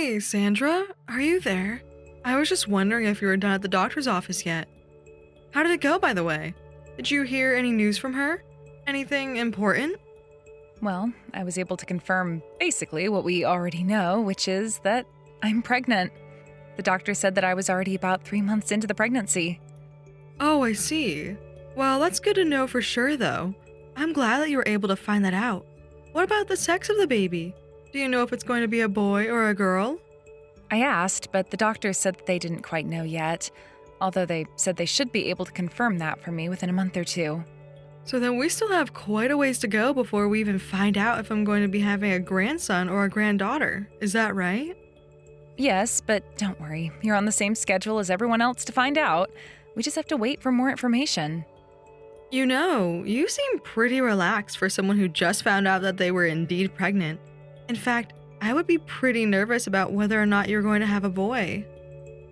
Hey, Sandra, are you there? I was just wondering if you were done at the doctor's office yet. How did it go, by the way? Did you hear any news from her? Anything important? Well, I was able to confirm basically what we already know, which is that I'm pregnant. The doctor said that I was already about 3 months into the pregnancy. Oh, I see. Well, that's good to know for sure, though. I'm glad that you were able to find that out. What about the sex of the baby? Do you know if it's going to be a boy or a girl? I asked, but the doctor said that they didn't quite know yet, although they said they should be able to confirm that for me within a month or two. So then we still have quite a ways to go before we even find out if I'm going to be having a grandson or a granddaughter. Is that right? Yes, but don't worry, you're on the same schedule as everyone else to find out. We just have to wait for more information. You know, you seem pretty relaxed for someone who just found out that they were indeed pregnant. In fact, I would be pretty nervous about whether or not you're going to have a boy.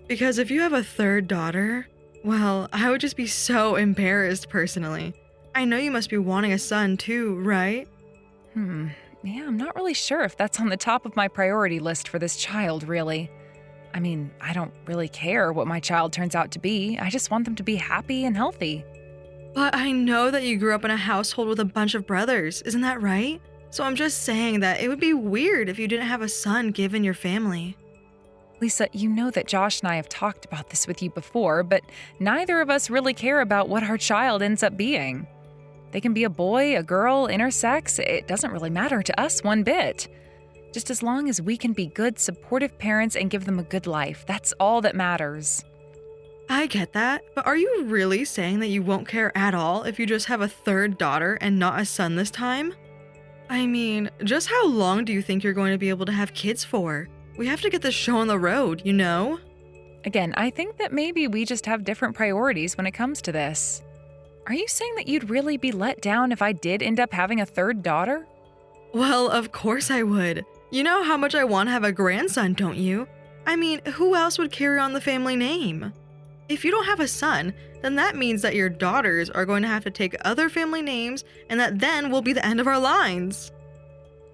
Because if you have a third daughter, well, I would just be so embarrassed personally. I know you must be wanting a son too, right? Yeah, I'm not really sure if that's on the top of my priority list for this child, really. I mean, I don't really care what my child turns out to be. I just want them to be happy and healthy. But I know that you grew up in a household with a bunch of brothers, isn't that right? So I'm just saying that it would be weird if you didn't have a son given your family. Lisa, you know that Josh and I have talked about this with you before, but neither of us really care about what our child ends up being. They can be a boy, a girl, intersex. It doesn't really matter to us one bit. Just as long as we can be good, supportive parents and give them a good life, that's all that matters. I get that, but are you really saying that you won't care at all if you just have a third daughter and not a son this time? I mean, just how long do you think you're going to be able to have kids for? We have to get this show on the road, you know? Again, I think that maybe we just have different priorities when it comes to this. Are you saying that you'd really be let down if I did end up having a third daughter? Well, of course I would. You know how much I want to have a grandson, don't you? I mean, who else would carry on the family name? If you don't have a son, then that means that your daughters are going to have to take other family names, and that then will be the end of our lines.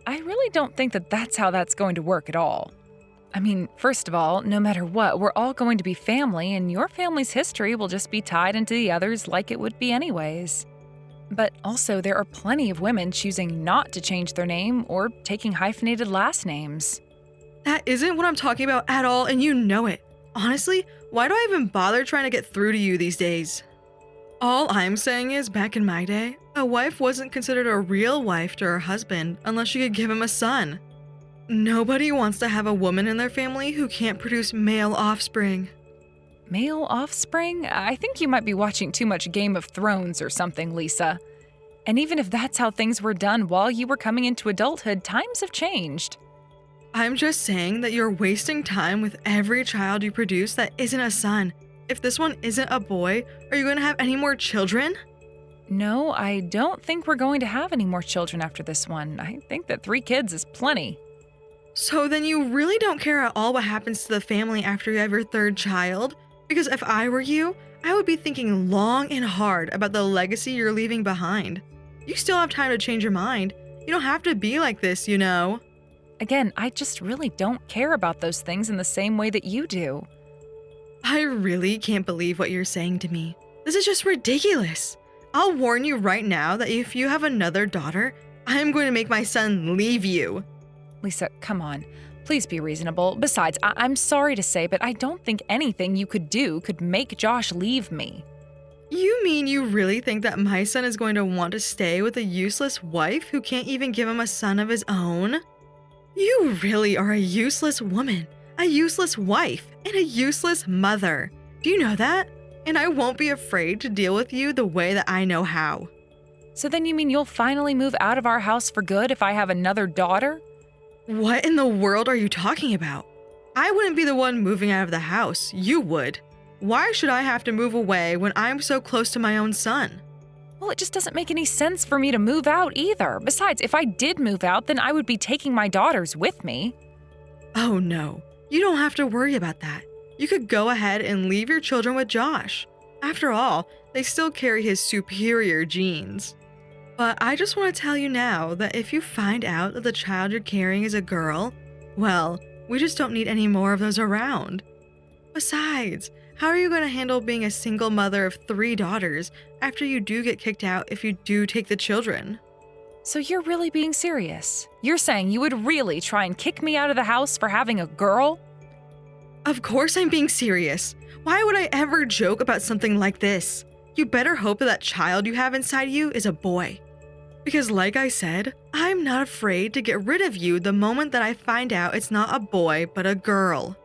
I really don't think that that's how that's going to work at all. I mean, first of all, no matter what, we're all going to be family, and your family's history will just be tied into the others like it would be anyways. But also, there are plenty of women choosing not to change their name or taking hyphenated last names. That isn't what I'm talking about at all, and you know it. Honestly, why do I even bother trying to get through to you these days? All I'm saying is, back in my day, a wife wasn't considered a real wife to her husband unless she could give him a son. Nobody wants to have a woman in their family who can't produce male offspring. Male offspring? I think you might be watching too much Game of Thrones or something, Lisa. And even if that's how things were done while you were coming into adulthood, times have changed. I'm just saying that you're wasting time with every child you produce that isn't a son. If this one isn't a boy, are you going to have any more children? No, I don't think we're going to have any more children after this one. I think that 3 kids is plenty. So then you really don't care at all what happens to the family after you have your third child? Because if I were you, I would be thinking long and hard about the legacy you're leaving behind. You still have time to change your mind. You don't have to be like this, you know? Again, I just really don't care about those things in the same way that you do. I really can't believe what you're saying to me. This is just ridiculous. I'll warn you right now that if you have another daughter, I am going to make my son leave you. Lisa, come on. Please be reasonable. Besides, I'm sorry to say, but I don't think anything you could do could make Josh leave me. You mean you really think that my son is going to want to stay with a useless wife who can't even give him a son of his own? You really are a useless woman, a useless wife, and a useless mother. Do you know that? And I won't be afraid to deal with you the way that I know how. So then you mean you'll finally move out of our house for good if I have another daughter? What in the world are you talking about? I wouldn't be the one moving out of the house. You would. Why should I have to move away when I'm so close to my own son? Well, it just doesn't make any sense for me to move out either. Besides, if I did move out, then I would be taking my daughters with me. Oh no, you don't have to worry about that. You could go ahead and leave your children with Josh. After all, they still carry his superior genes. But I just want to tell you now that if you find out that the child you're carrying is a girl, well, We just don't need any more of those around. Besides, how are you going to handle being a single mother of 3 daughters after you do get kicked out if you do take the children? So you're really being serious? You're saying you would really try and kick me out of the house for having a girl? Of course I'm being serious. Why would I ever joke about something like this? You better hope that child you have inside you is a boy. Because like I said, I'm not afraid to get rid of you the moment that I find out it's not a boy but a girl.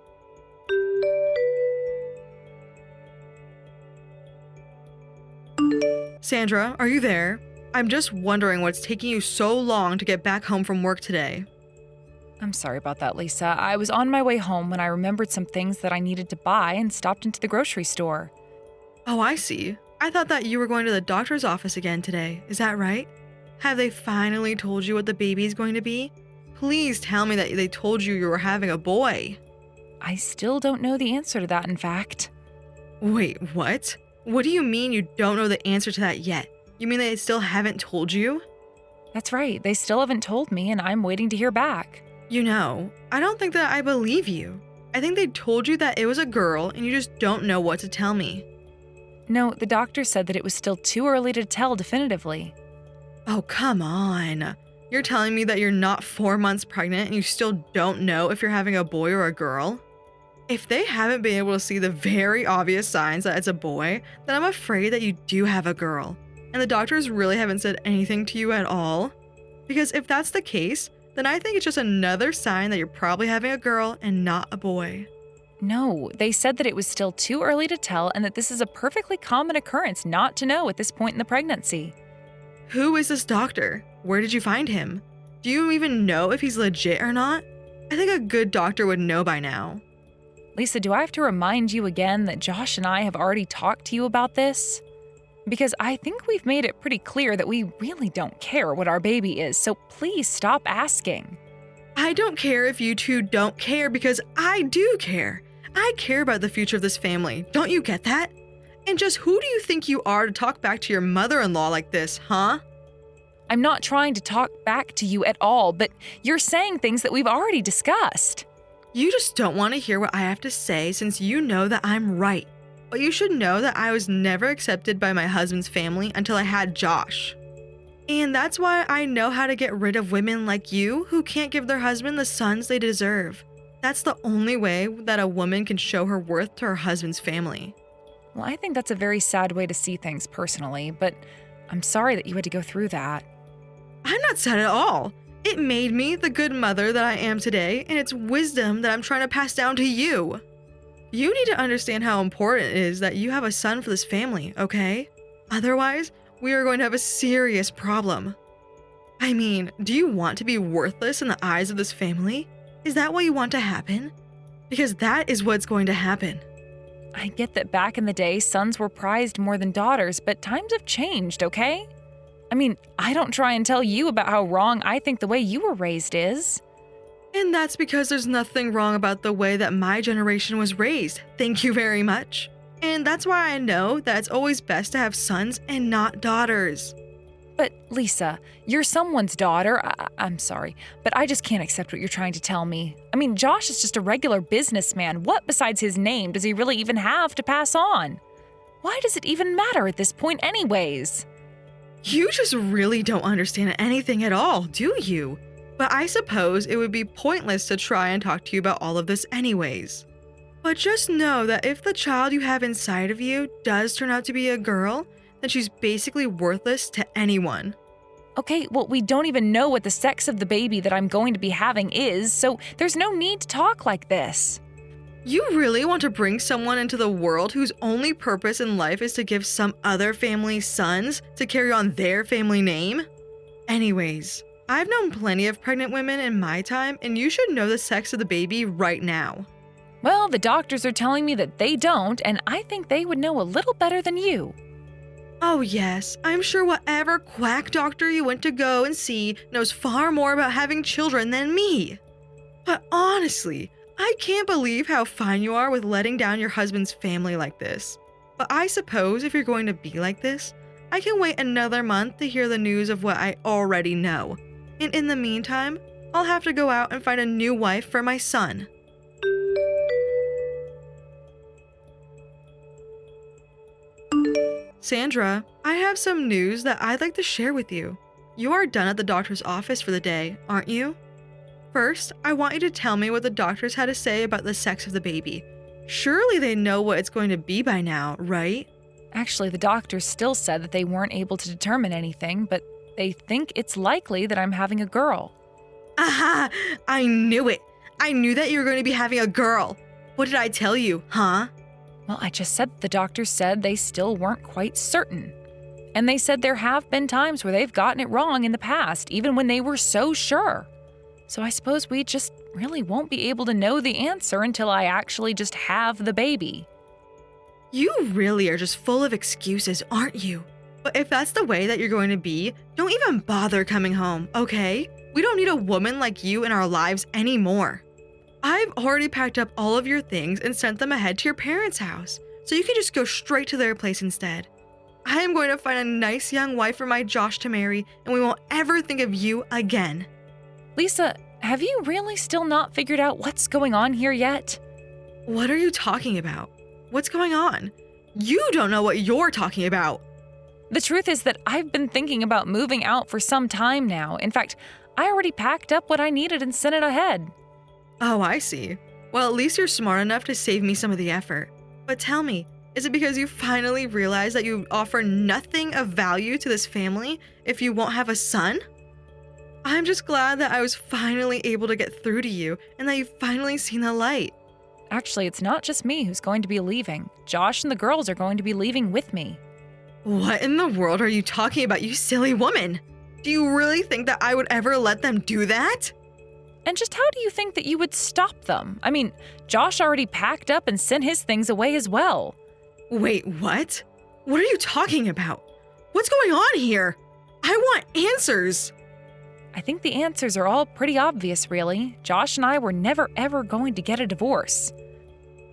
Sandra, are you there? I'm just wondering what's taking you so long to get back home from work today. I'm sorry about that, Lisa. I was on my way home when I remembered some things that I needed to buy and stopped into the grocery store. Oh, I see. I thought that you were going to the doctor's office again today. Is that right? Have they finally told you what the baby is going to be? Please tell me that they told you were having a boy. I still don't know the answer to that, in fact. Wait, what? What do you mean you don't know the answer to that yet? You mean they still haven't told you? That's right. They still haven't told me, and I'm waiting to hear back. You know, I don't think that I believe you. I think they told you that it was a girl and you just don't know what to tell me. No, the doctor said that it was still too early to tell definitively. Oh, come on. You're telling me that you're not 4 months pregnant and you still don't know if you're having a boy or a girl? If they haven't been able to see the very obvious signs that it's a boy, then I'm afraid that you do have a girl. And the doctors really haven't said anything to you at all? Because if that's the case, then I think it's just another sign that you're probably having a girl and not a boy. No, they said that it was still too early to tell and that this is a perfectly common occurrence not to know at this point in the pregnancy. Who is this doctor? Where did you find him? Do you even know if he's legit or not? I think a good doctor would know by now. Lisa, do I have to remind you again that Josh and I have already talked to you about this? Because I think we've made it pretty clear that we really don't care what our baby is, so please stop asking. I don't care if you two don't care because I do care. I care about the future of this family. Don't you get that? And just who do you think you are to talk back to your mother-in-law like this, huh? I'm not trying to talk back to you at all, but you're saying things that we've already discussed. You just don't want to hear what I have to say since you know that I'm right. But you should know that I was never accepted by my husband's family until I had Josh. And that's why I know how to get rid of women like you who can't give their husband the sons they deserve. That's the only way that a woman can show her worth to her husband's family. Well, I think that's a very sad way to see things personally, but I'm sorry that you had to go through that. I'm not sad at all. It made me the good mother that I am today, and it's wisdom that I'm trying to pass down to you. You need to understand how important it is that you have a son for this family, okay? Otherwise, we are going to have a serious problem. I mean, do you want to be worthless in the eyes of this family? Is that what you want to happen? Because that is what's going to happen. I get that back in the day, sons were prized more than daughters, but times have changed, okay? I mean, I don't try and tell you about how wrong I think the way you were raised is. And that's because there's nothing wrong about the way that my generation was raised. Thank you very much. And that's why I know that it's always best to have sons and not daughters. But Lisa, you're someone's daughter. I'm sorry, but I just can't accept what you're trying to tell me. I mean, Josh is just a regular businessman. What besides his name does he really even have to pass on? Why does it even matter at this point anyways? You just really don't understand anything at all, do you? But I suppose it would be pointless to try and talk to you about all of this anyways. But just know that if the child you have inside of you does turn out to be a girl, then she's basically worthless to anyone. Okay, well, we don't even know what the sex of the baby that I'm going to be having is, so there's no need to talk like this. You really want to bring someone into the world whose only purpose in life is to give some other family's sons to carry on their family name? Anyways, I've known plenty of pregnant women in my time, and you should know the sex of the baby right now. Well, the doctors are telling me that they don't, and I think they would know a little better than you. Oh yes, I'm sure whatever quack doctor you went to go and see knows far more about having children than me. But honestly, I can't believe how fine you are with letting down your husband's family like this. But I suppose if you're going to be like this, I can wait another month to hear the news of what I already know. And in the meantime, I'll have to go out and find a new wife for my son. Sandra, I have some news that I'd like to share with you. You are done at the doctor's office for the day, aren't you? First, I want you to tell me what the doctors had to say about the sex of the baby. Surely they know what it's going to be by now, right? Actually, the doctors still said that they weren't able to determine anything, but they think it's likely that I'm having a girl. Aha! I knew it! I knew that you were going to be having a girl! What did I tell you, huh? Well, I just said the doctors said they still weren't quite certain. And they said there have been times where they've gotten it wrong in the past, even when they were so sure. So I suppose we just really won't be able to know the answer until I actually just have the baby. You really are just full of excuses, aren't you? But if that's the way that you're going to be, don't even bother coming home, okay? We don't need a woman like you in our lives anymore. I've already packed up all of your things and sent them ahead to your parents' house, so you can just go straight to their place instead. I am going to find a nice young wife for my Josh to marry, and we won't ever think of you again. Lisa, have you really still not figured out what's going on here yet? What are you talking about? What's going on? You don't know what you're talking about. The truth is that I've been thinking about moving out for some time now. In fact, I already packed up what I needed and sent it ahead. Oh, I see. Well, at least you're smart enough to save me some of the effort. But tell me, is it because you finally realized that you offer nothing of value to this family if you won't have a son? I'm just glad that I was finally able to get through to you and that you've finally seen the light. Actually, it's not just me who's going to be leaving. Josh and the girls are going to be leaving with me. What in the world are you talking about, you silly woman? Do you really think that I would ever let them do that? And just how do you think that you would stop them? I mean, Josh already packed up and sent his things away as well. Wait, what? What are you talking about? What's going on here? I want answers. I think the answers are all pretty obvious, really. Josh and I were never ever going to get a divorce.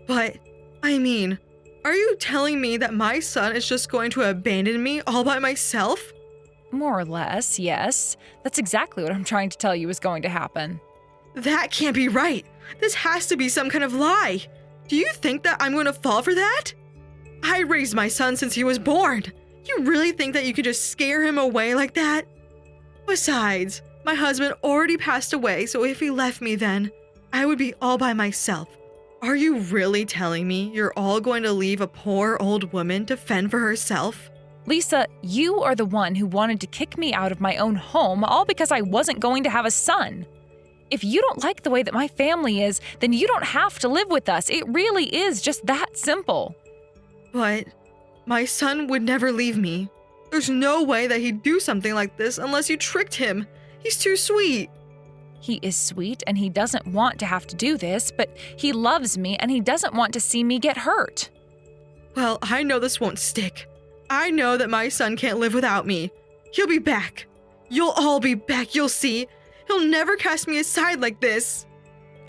But, I mean, are you telling me that my son is just going to abandon me all by myself? More or less, yes. That's exactly what I'm trying to tell you is going to happen. That can't be right. This has to be some kind of lie. Do you think that I'm going to fall for that? I raised my son since he was born. You really think that you could just scare him away like that? Besides, my husband already passed away, so if he left me then, I would be all by myself. Are you really telling me you're all going to leave a poor old woman to fend for herself? Lisa, you are the one who wanted to kick me out of my own home, all because I wasn't going to have a son. If you don't like the way that my family is, then you don't have to live with us. It really is just that simple. But my son would never leave me. There's no way that he'd do something like this unless you tricked him. He's too sweet. He is sweet and he doesn't want to have to do this, but he loves me and he doesn't want to see me get hurt. Well, I know this won't stick. I know that my son can't live without me. He'll be back. You'll all be back, you'll see. He'll never cast me aside like this.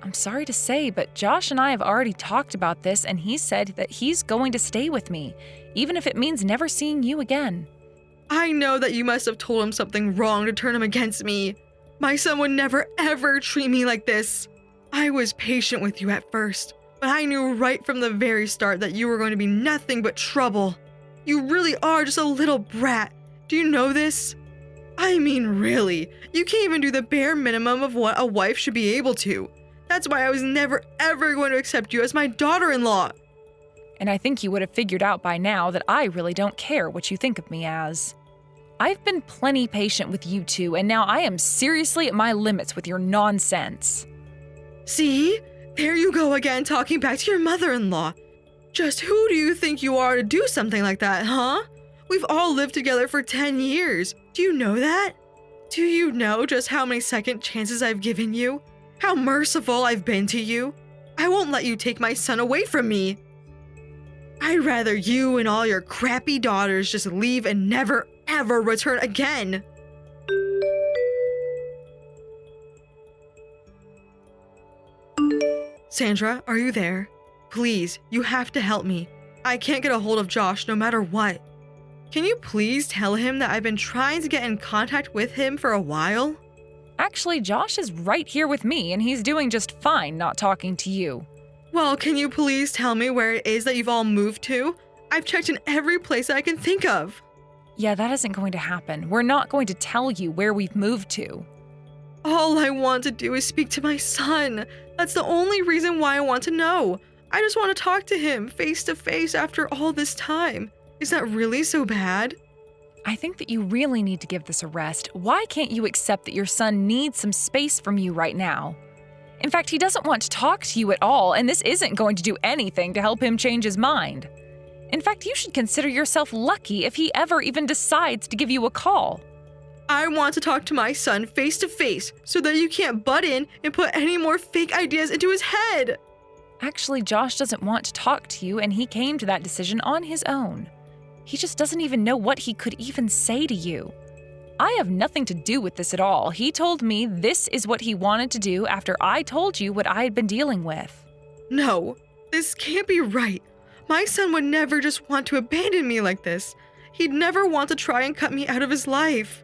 I'm sorry to say, but Josh and I have already talked about this and he said that he's going to stay with me, even if it means never seeing you again. I know that you must have told him something wrong to turn him against me. My son would never ever treat me like this. I was patient with you at first, but I knew right from the very start that you were going to be nothing but trouble. You really are just a little brat. Do you know this? I mean, really, you can't even do the bare minimum of what a wife should be able to. That's why I was never ever going to accept you as my daughter-in-law. And I think you would have figured out by now that I really don't care what you think of me as. I've been plenty patient with you two, and now I am seriously at my limits with your nonsense. See? There you go again, talking back to your mother-in-law. Just who do you think you are to do something like that, huh? We've all lived together for 10 years. Do you know that? Do you know just how many second chances I've given you? How merciful I've been to you? I won't let you take my son away from me. I'd rather you and all your crappy daughters just leave and never, ever return again. Sandra, are you there? Please, you have to help me. I can't get a hold of Josh no matter what. Can you please tell him that I've been trying to get in contact with him for a while? Actually, Josh is right here with me, and he's doing just fine not talking to you. Well, can you please tell me where it is that you've all moved to? I've checked in every place I can think of. Yeah, that isn't going to happen. We're not going to tell you where we've moved to. All I want to do is speak to my son. That's the only reason why I want to know. I just want to talk to him face to face after all this time. Is that really so bad? I think that you really need to give this a rest. Why can't you accept that your son needs some space from you right now? In fact, he doesn't want to talk to you at all, and this isn't going to do anything to help him change his mind. In fact, you should consider yourself lucky if he ever even decides to give you a call. I want to talk to my son face to face so that you can't butt in and put any more fake ideas into his head. Actually, Josh doesn't want to talk to you, and he came to that decision on his own. He just doesn't even know what he could even say to you. I have nothing to do with this at all. He told me this is what he wanted to do after I told you what I had been dealing with. No, this can't be right. My son would never just want to abandon me like this. He'd never want to try and cut me out of his life.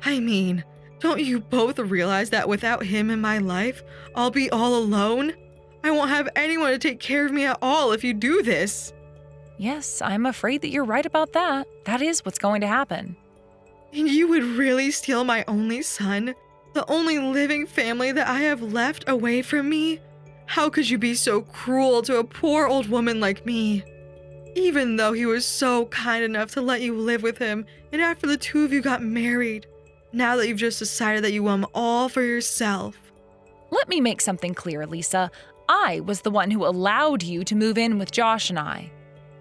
I mean, don't you both realize that without him in my life, I'll be all alone? I won't have anyone to take care of me at all if you do this. Yes, I'm afraid that you're right about that. That is what's going to happen. And you would really steal my only son? The only living family that I have left away from me? How could you be so cruel to a poor old woman like me? Even though he was so kind enough to let you live with him, and after the two of you got married, now that you've just decided that you want him all for yourself. Let me make something clear, Lisa. I was the one who allowed you to move in with Josh and I.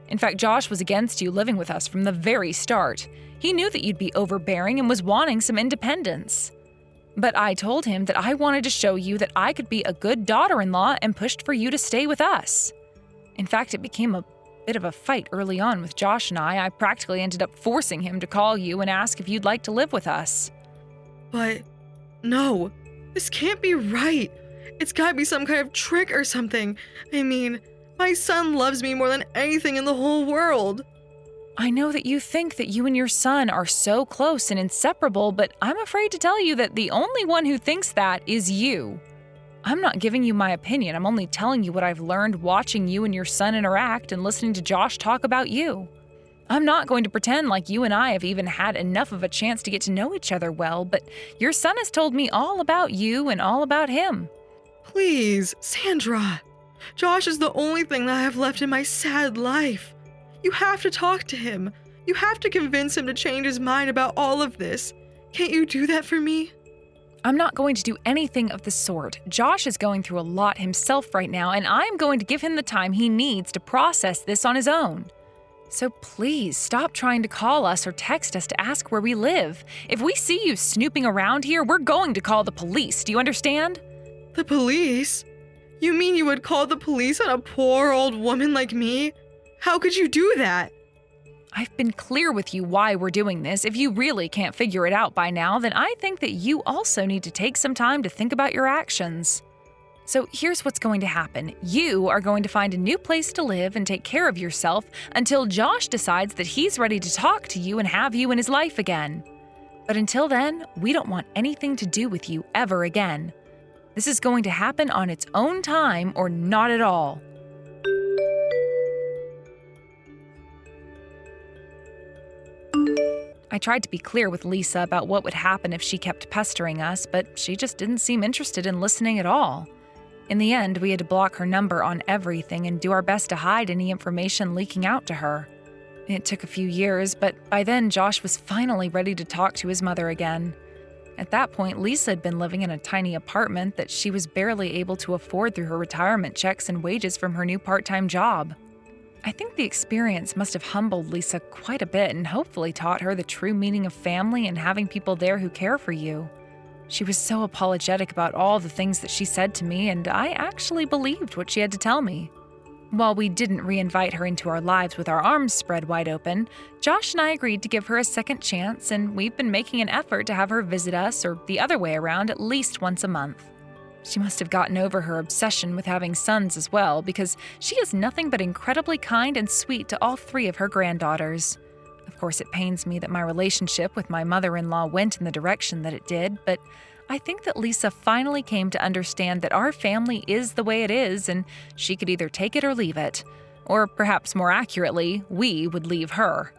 In fact, Josh was against you living with us from the very start. He knew that you'd be overbearing and was wanting some independence. But I told him that I wanted to show you that I could be a good daughter-in-law and pushed for you to stay with us. In fact, it became a bit of a fight early on with Josh and I. I practically ended up forcing him to call you and ask if you'd like to live with us. But no, this can't be right. It's gotta be some kind of trick or something. I mean, my son loves me more than anything in the whole world. I know that you think that you and your son are so close and inseparable, but I'm afraid to tell you that the only one who thinks that is you. I'm not giving you my opinion. I'm only telling you what I've learned watching you and your son interact and listening to Josh talk about you. I'm not going to pretend like you and I have even had enough of a chance to get to know each other well, but your son has told me all about you and all about him. Please, Sandra. Josh is the only thing that I have left in my sad life. You have to talk to him. You have to convince him to change his mind about all of this. Can't you do that for me? I'm not going to do anything of the sort. Josh is going through a lot himself right now, and I'm going to give him the time he needs to process this on his own. So please stop trying to call us or text us to ask where we live. If we see you snooping around here, we're going to call the police. Do you understand? The police? You mean you would call the police on a poor old woman like me? How could you do that? I've been clear with you why we're doing this. If you really can't figure it out by now, then I think that you also need to take some time to think about your actions. So here's what's going to happen. You are going to find a new place to live and take care of yourself until Josh decides that he's ready to talk to you and have you in his life again. But until then, we don't want anything to do with you ever again. This is going to happen on its own time or not at all. I tried to be clear with Lisa about what would happen if she kept pestering us, but she just didn't seem interested in listening at all. In the end, we had to block her number on everything and do our best to hide any information leaking out to her. It took a few years, but by then Josh was finally ready to talk to his mother again. At that point, Lisa had been living in a tiny apartment that she was barely able to afford through her retirement checks and wages from her new part-time job. I think the experience must have humbled Lisa quite a bit and hopefully taught her the true meaning of family and having people there who care for you. She was so apologetic about all the things that she said to me, and I actually believed what she had to tell me. While we didn't reinvite her into our lives with our arms spread wide open, Josh and I agreed to give her a second chance, and we've been making an effort to have her visit us, or the other way around, at least once a month. She must have gotten over her obsession with having sons as well, because she is nothing but incredibly kind and sweet to all three of her granddaughters. Of course, it pains me that my relationship with my mother-in-law went in the direction that it did, but I think that Lisa finally came to understand that our family is the way it is, and she could either take it or leave it. Or perhaps more accurately, we would leave her.